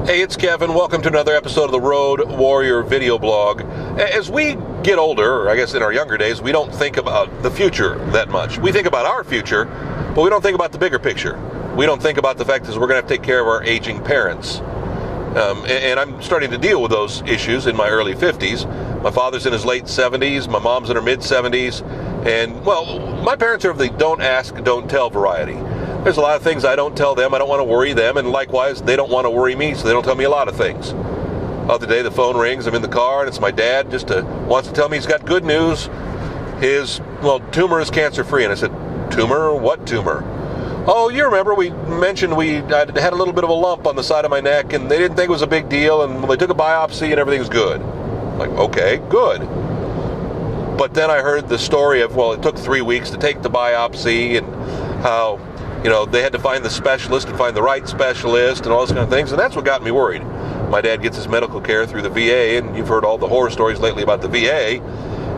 Hey, it's Kevin. Welcome to another episode of the Road Warrior video blog. As we get older, or I guess in our younger days, we don't think about the future that much. We think about our future, but we don't think about the bigger picture. We don't think about the fact that we're going to have to take care of our aging parents. And I'm starting to deal with those issues in my early 50s. My father's in his late 70s. My mom's in her mid 70s. And, well, my parents are of the don't ask, don't tell variety. There's a lot of things I don't tell them. I don't want to worry them. And likewise, they don't want to worry me, so they don't tell me a lot of things. Other day, the phone rings. I'm in the car, and it's my dad. Wants to tell me he's got good news. His, tumor is cancer-free. And I said, tumor? What tumor? Oh, you remember we mentioned I had a little bit of a lump on the side of my neck, and they didn't think it was a big deal, and they took a biopsy, and everything's good. I'm like, okay, good. But then I heard the story of, it took 3 weeks to take the biopsy, and how, they had to find the specialist and find the right specialist and all those kind of things, and that's what got me worried. My dad gets his medical care through the VA, and you've heard all the horror stories lately about the VA,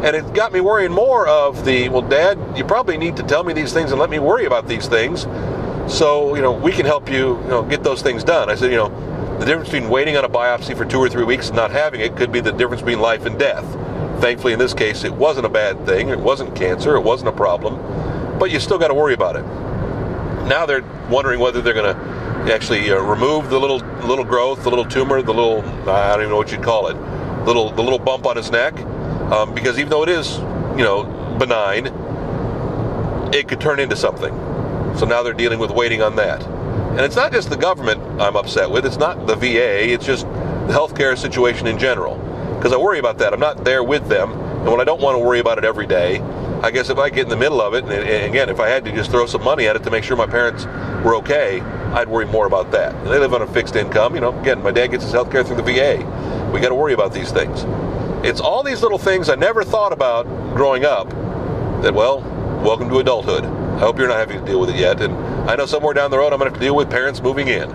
and it got me worrying more of Dad, you probably need to tell me these things and let me worry about these things, so, we can help you, get those things done. I said, the difference between waiting on a biopsy for 2 or 3 weeks and not having it could be the difference between life and death. Thankfully, in this case, it wasn't a bad thing. It wasn't cancer. It wasn't a problem. But you still got to worry about it. Now they're wondering whether they're going to actually remove the little growth, the little tumor, the little, I don't even know what you'd call it, the little bump on his neck. Because even though it is, benign, it could turn into something. So now they're dealing with waiting on that. And it's not just the government I'm upset with. It's not the VA. It's just the healthcare situation in general. Because I worry about that. I'm not there with them. And when I don't want to worry about it every day, I guess if I get in the middle of it, and again, if I had to just throw some money at it to make sure my parents were okay, I'd worry more about that. And they live on a fixed income. Again, my dad gets his health care through the VA. We got to worry about these things. It's all these little things I never thought about growing up that, welcome to adulthood. I hope you're not having to deal with it yet. And I know somewhere down the road I'm going to have to deal with parents moving in.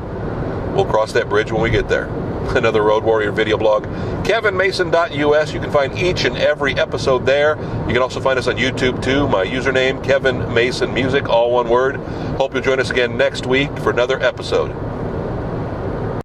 We'll cross that bridge when we get there. Another Road Warrior video blog, kevinmason.us. You can find each and every episode there. You can also find us on YouTube too. My username, Kevin Mason Music, all one word. Hope you'll join us again next week for another episode.